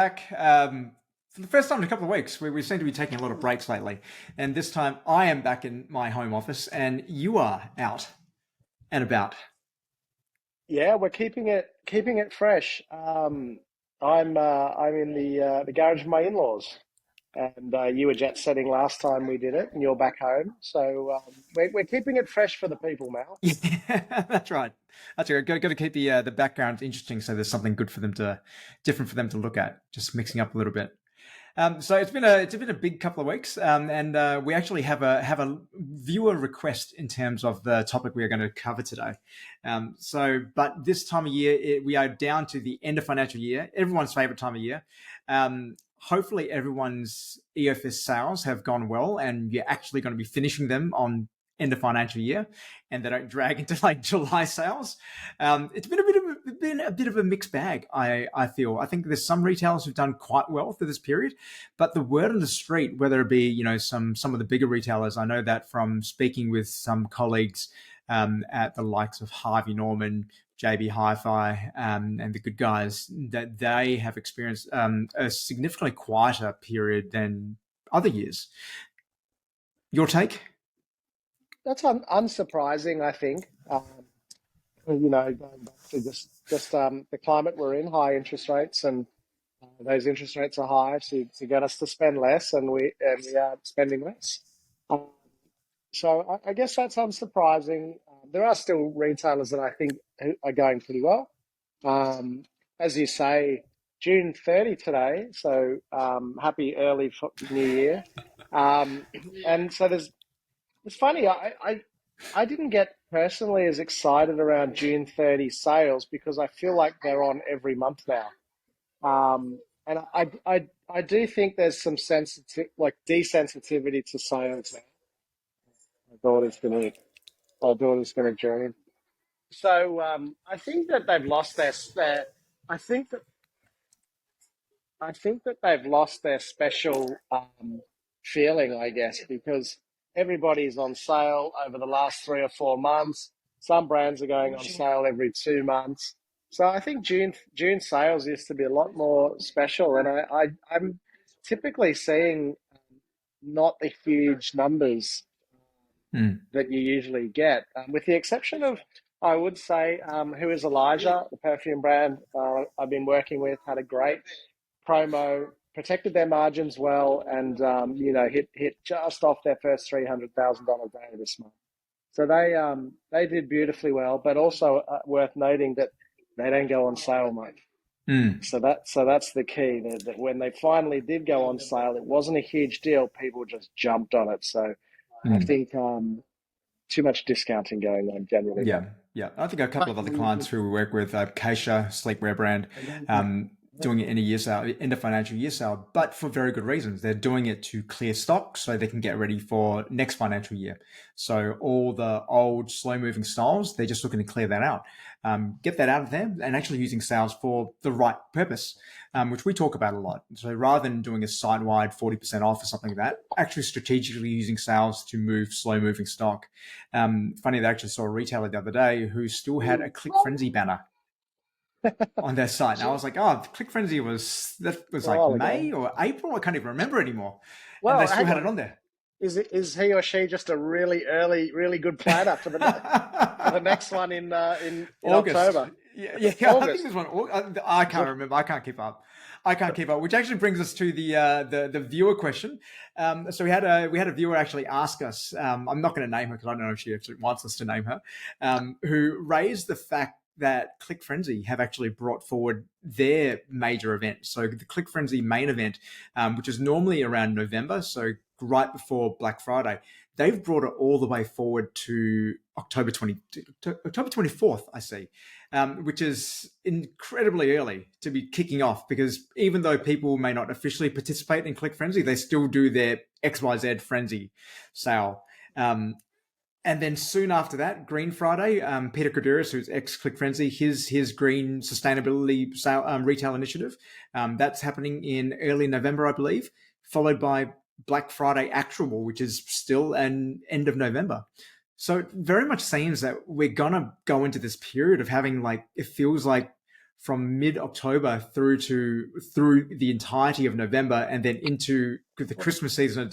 Back for the first time in a couple of weeks. We seem to be taking a lot of breaks lately, and this time I am back in my home office, and you are out and about. Yeah, we're keeping it fresh. I'm in the garage of my in-laws, and you were jet setting last time we did it, and you're back home. So we're keeping it fresh for the people, Mal. Yeah, that's right. That's right. Got to keep the background interesting, so there's something good for them to, different for them to look at. Just mixing up a little bit. So it's been a big couple of weeks, and we actually have a viewer request in terms of the topic we are going to cover today. But this time of year, we are down to the end of financial year, everyone's favorite time of year. Hopefully, everyone's EOFS sales have gone well, and you're actually going to be finishing them on end of financial year, and they don't drag into like July sales. It's been a bit of a mixed bag. I feel. I think there's some retailers who've done quite well for this period, but the word on the street, whether it be some of the bigger retailers, I know that from speaking with some colleagues at the likes of Harvey Norman, JB Hi-Fi, and the good guys, that they have experienced a significantly quieter period than other years. Your take? That's unsurprising, I think. Going back to just the climate we're in, high interest rates, and those interest rates are high to get us to spend less, and we are spending less. Um, so I guess that's unsurprising. There are still retailers that I think are going pretty well. As you say, June 30 today, so happy early New Year. Um, and so it's funny, I didn't get personally as excited around June 30 sales because I feel like they're on every month now. And I do think there's some like desensitivity to sales now. My daughter's gonna, my daughter's gonna join. So I think that they've lost their I think that I think that they've lost their special feeling, I guess, because everybody's on sale over the last 3 or 4 months. Some brands are going on sale every 2 months. So I think June sales used to be a lot more special, and I'm typically seeing not the huge numbers Mm. that you usually get, with the exception of, I would say, Who is Elijah, the perfume brand I've been working with, had a great promo, protected their margins well, and hit just off their first $300,000 day this month. So they did beautifully well, but also worth noting that they don't go on sale much. Mm. So that's the key. That when they finally did go on sale, it wasn't a huge deal. People just jumped on it. So I Mm. think too much discounting going on generally, Yeah, Matt. yeah. I think a couple of other clients who we work with, Keisha, sleepwear brand, doing it in a year sale, in the financial year sale, but for very good reasons. They're doing it to clear stock so they can get ready for next financial year. So all the old slow moving styles, they're just looking to clear that out, get that out of there, and actually using sales for the right purpose, which we talk about a lot. So rather than doing a site wide 40% off or something like that, actually strategically using sales to move slow moving stock. Funny, they actually saw a retailer the other day who still had a Click Frenzy banner on their site. And I was like, oh, Click Frenzy that was A like while ago. May or April. I can't even remember anymore. And they Well, still hang had it on. on there. Is he or she just a really early, really good planner for the next one in August. October? Yeah, yeah, yeah. I think August. there's one. I can't remember. I can't keep up. I can't keep up. Which actually brings us to the viewer question. So we had a viewer actually ask us. I'm not going to name her because I don't know if she actually wants us to name her. Who raised the fact that Click Frenzy have actually brought forward their major event. So the Click Frenzy main event, which is normally around November, so right before Black Friday, they've brought it all the way forward to October 24th, I see, which is incredibly early to be kicking off because even though people may not officially participate in Click Frenzy, they still do their XYZ Frenzy sale. And then soon after that, Green Friday, Peter Koudouris, who's ex Click Frenzy, his green sustainability sale, retail initiative, that's happening in early November, I believe, followed by Black Friday Actual, which is still an end of November. So it very much seems that we're gonna go into this period of having, like, it feels like from mid-October through the entirety of November, and then into the Christmas season of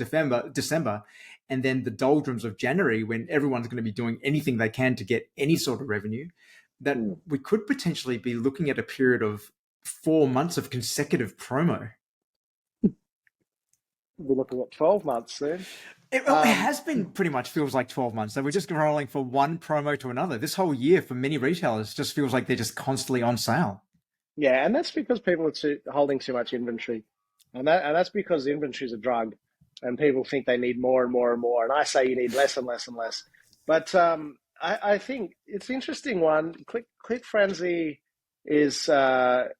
December, and then the doldrums of January, when everyone's going to be doing anything they can to get any sort of revenue, that we could potentially be looking at a period of 4 months of consecutive promo. We'll be looking at 12 months soon. It has been pretty much feels like 12 months. So we're just rolling from one promo to another. This whole year for many retailers just feels like they're just constantly on sale. Yeah, and that's because people are holding too much inventory. And that's because the inventory is a drug, and people think they need more and more and more. And I say you need less and less and less. But I think it's an interesting one. Click Frenzy is in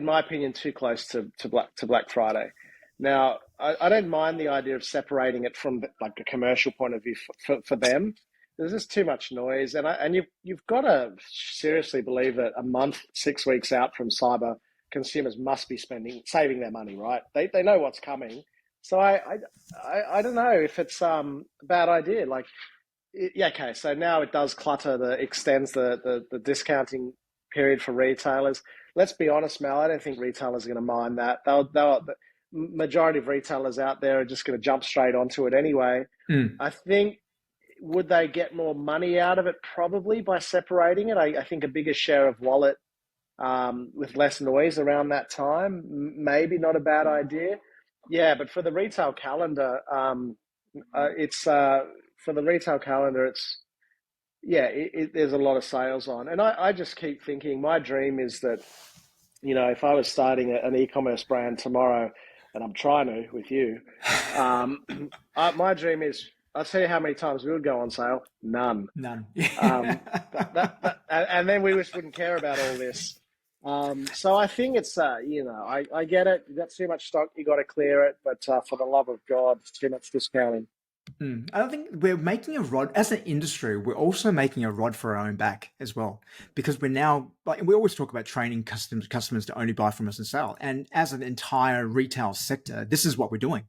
my opinion, too close to Black Friday. Now, I don't mind the idea of separating it from like a commercial point of view for them. There's just too much noise, and you've got to seriously believe that a month, 6 weeks out from cyber, consumers must be saving their money, right? They know what's coming. So I don't know if it's a bad idea. Like, yeah, okay. So now it does extends the discounting period for retailers. Let's be honest, Mel. I don't think retailers are going to mind that. The majority of retailers out there are just going to jump straight onto it anyway. I think, would they get more money out of it? Probably by separating it. I think a bigger share of wallet with less noise around that time, maybe not a bad idea. Yeah, but for the retail calendar, it's there's a lot of sales on. And I just keep thinking, my dream is that, if I was starting an e-commerce brand tomorrow, and I'm trying to with you, my dream is, I'll tell you how many times we would go on sale. None. And then we just wouldn't care about all this. So I think it's, I get it. You've got too much stock, you got to clear it. But for the love of God, too much discounting. I don't think we're making a rod as an industry. We're also making a rod for our own back as well, because we're now, like, we always talk about training customers to only buy from us and sell. And as an entire retail sector, this is what we're doing,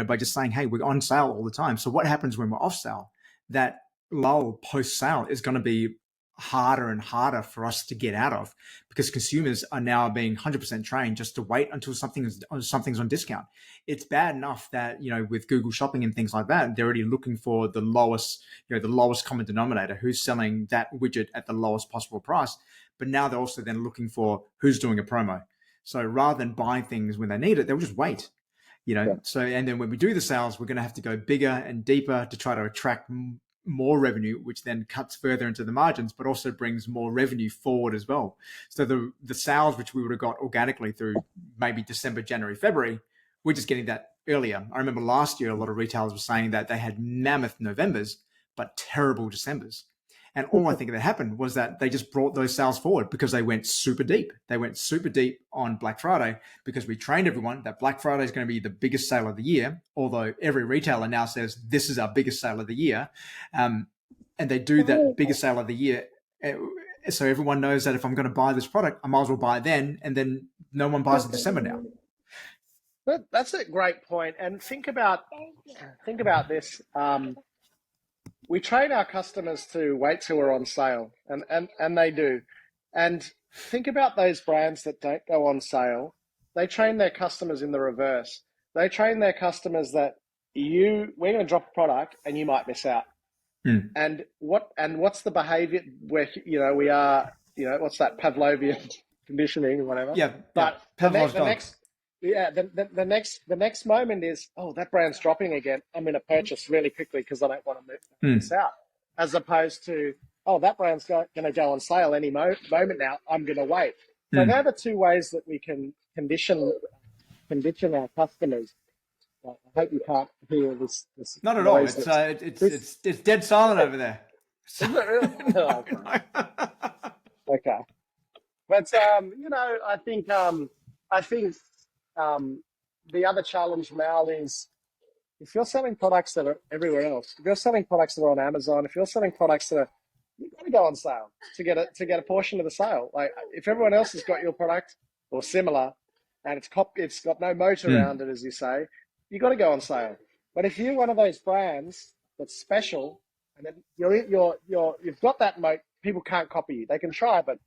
by just saying, hey, we're on sale all the time. So what happens when we're off sale? That lull post sale is going to be harder and harder for us to get out of, because consumers are now being 100% trained just to wait until something's on discount. It's bad enough that, with Google Shopping and things like that, they're already looking for the lowest common denominator, who's selling that widget at the lowest possible price. But now they're also then looking for who's doing a promo. So rather than buying things when they need it, they'll just wait. So, and then when we do the sales, we're going to have to go bigger and deeper to try to attract more revenue, which then cuts further into the margins, but also brings more revenue forward as well. So the sales, which we would have got organically through maybe December, January, February, we're just getting that earlier. I remember last year, a lot of retailers were saying that they had mammoth Novembers, but terrible Decembers. And all I think that happened was that they just brought those sales forward because they went super deep. They went super deep on Black Friday because we trained everyone that Black Friday is going to be the biggest sale of the year, although every retailer now says this is our biggest sale of the year. And they do that biggest sale of the year. So everyone knows that if I'm going to buy this product, I might as well buy it then, and then no one buys in December now. That's a great point. And think about this. We train our customers to wait till we're on sale, and they do. And think about those brands that don't go on sale. They train their customers in the reverse. They train their customers that we're going to drop a product and you might miss out. And what's the behavior where we are, what's that, Pavlovian conditioning or whatever? Yeah. But Pavlov's the next moment is, oh, that brand's dropping again. I'm going to purchase really quickly because I don't want to miss out. As opposed to, oh, that brand's going to go on sale any moment now. I'm going to wait. So they're the two ways that we can condition our customers. I hope you can't hear this not at all. It's dead silent over there. Is it really? Oh, okay. But I think the other challenge, Mal, is if you're selling products that are everywhere else, if you're selling products that are on Amazon, if you're selling products that are, you've got to go on sale to get a portion of the sale. Like, if everyone else has got your product or similar, and it's got no moat around it, as you say, you got to go on sale. But if you're one of those brands that's special, and then you've got that moat, people can't copy you. They can try, but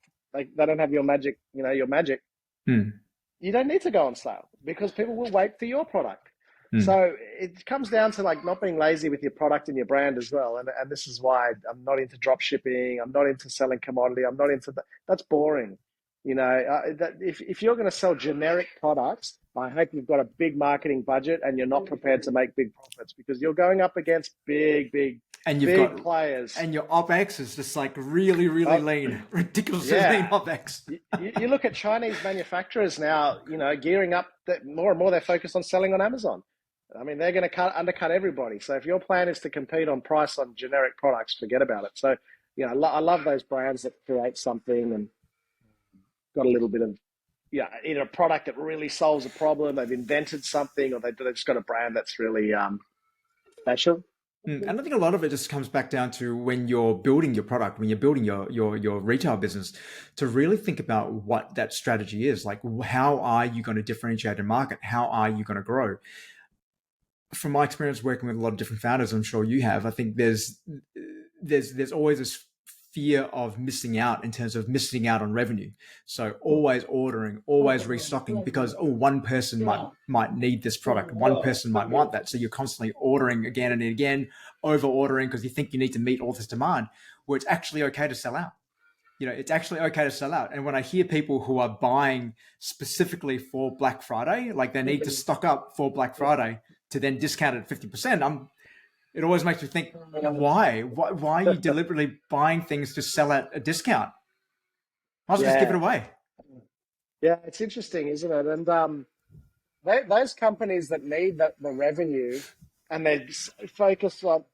they don't have your magic, your magic, Mm. you don't need to go on sale because people will wait for your product. Mm. So it comes down to like not being lazy with your product and your brand as well. And this is why I'm not into drop shipping. I'm not into selling commodity. I'm not into that. That's boring. If you're going to sell generic products, I hope you've got a big marketing budget and you're not prepared to make big profits because you're going up against And big players. and your OpEx is just like really, really Oh, lean, ridiculously lean yeah. OpEx. You look at Chinese manufacturers now, gearing up that more and more they're focused on selling on Amazon. I mean, they're going to undercut everybody. So if your plan is to compete on price on generic products, forget about it. So, I love those brands that create something and got a little bit of, either a product that really solves a problem, they've invented something, or they've just got a brand that's really special. And I think a lot of it just comes back down to when you're building your product, when you're building your retail business, to really think about what that strategy is. Like, how are you going to differentiate in market? How are you going to grow? From my experience working with a lot of different founders, I'm sure you have, I think there's always this fear of missing out in terms of missing out on revenue. So always ordering, always restocking because one person might need this product, one person might want that. So you're constantly ordering again and again, over ordering because you think you need to meet all this demand, where it's actually okay to sell out. It's actually okay to sell out. And when I hear people who are buying specifically for Black Friday, like they need to stock up for Black Friday to then discount it at 50%, it always makes me think, why? Why are you deliberately buying things to sell at a discount? Might as well just give it Yeah. away. Yeah, it's interesting, isn't it? And those companies that need the revenue and they focus on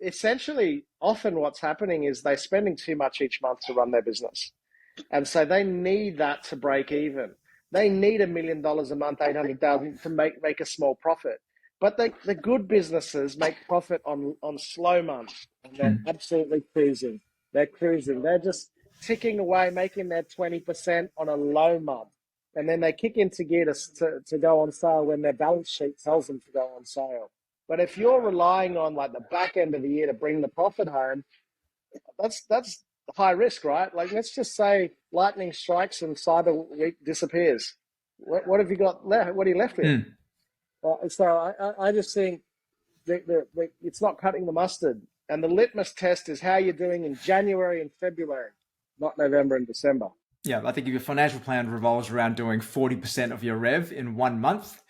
essentially often what's happening is they're spending too much each month to run their business. And so they need that to break even. They need $1 million a month, 800,000 to make a small profit. But the good businesses make profit on slow months and they're absolutely cruising. They're cruising. They're just ticking away, making their 20% on a low month. And then they kick into gear to go on sale when their balance sheet tells them to go on sale. But if you're relying on like the back end of the year to bring the profit home, that's high risk, right? Like let's just say lightning strikes and Cyber Week disappears. What have you got left? What are you left with? Mm. So I just think it's not cutting the mustard. And the litmus test is how you're doing in January and February, not November and December. Yeah, I think if your financial plan revolves around doing 40% of your rev in 1 month,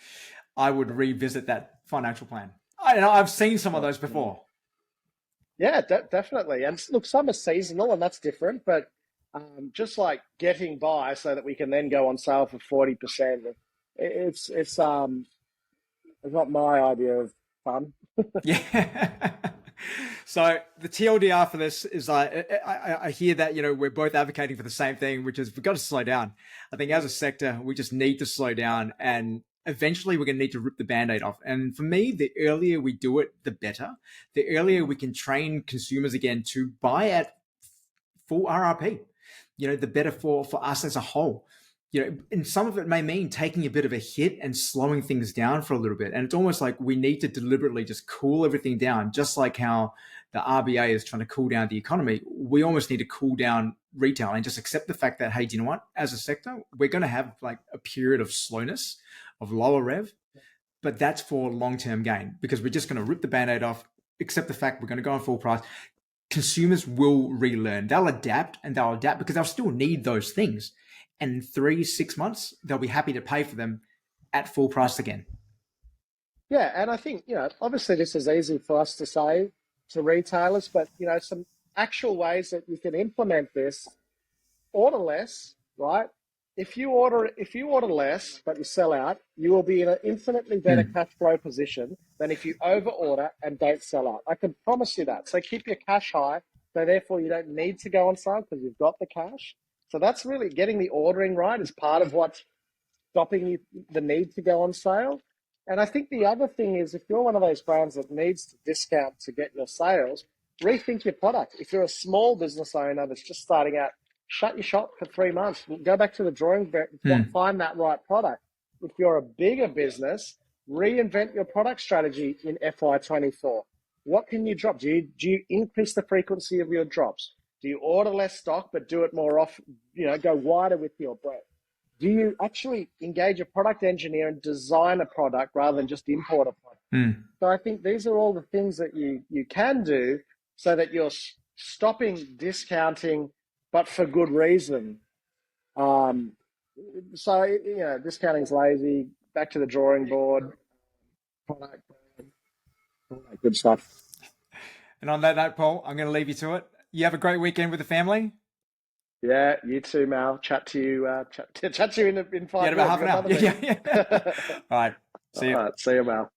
I would revisit that financial plan. I've seen some of those before. Yeah, definitely. And look, some are seasonal and that's different, but just like getting by so that we can then go on sale for 40%, it's not my idea of fun. Yeah. So the TLDR for this is I hear that, we're both advocating for the same thing, which is we've got to slow down. I think as a sector, we just need to slow down and eventually we're going to need to rip the Band-Aid off. And for me, the earlier we do it, the better. The earlier we can train consumers again to buy at full RRP, the better for us as a whole. And some of it may mean taking a bit of a hit and slowing things down for a little bit. And it's almost like we need to deliberately just cool everything down, just like how the RBA is trying to cool down the economy. We almost need to cool down retail and just accept the fact that, hey, do you know what? As a sector, we're going to have like a period of slowness, of lower rev, but that's for long-term gain because we're just going to rip the Band-Aid off, accept the fact we're going to go on full price. Consumers will relearn. They'll adapt because they'll still need those things. And in 3-6 months, they'll be happy to pay for them at full price again. Yeah, and I think, obviously this is easy for us to say to retailers, but, some actual ways that you can implement this, order less, right? If you order less, but you sell out, you will be in an infinitely better cash flow position than if you over order and don't sell out. I can promise you that. So keep your cash high. So therefore you don't need to go on sale because you've got the cash. So that's really getting the ordering right is part of what's stopping you the need to go on sale. And I think the other thing is if you're one of those brands that needs to discount to get your sales, rethink your product. If you're a small business owner that's just starting out, shut your shop for 3 months. Go back to the drawing board, find that right product. If you're a bigger business, reinvent your product strategy in FY24. What can you drop? Do you increase the frequency of your drops? Do you order less stock, but do it more often? Go wider with your breadth. Do you actually engage a product engineer and design a product rather than just import a product? Mm. So I think these are all the things that you can do so that you're stopping discounting, but for good reason. So discounting's lazy. Back to the drawing board. Product, all that good stuff. And on that note, Paul, I'm going to leave you to it. You have a great weekend with the family. Yeah, you too, Mal. Chat to you. Chat to you in 5 Yeah, minutes. about half an hour. Yeah. All right. See All you. right, see you, Mal.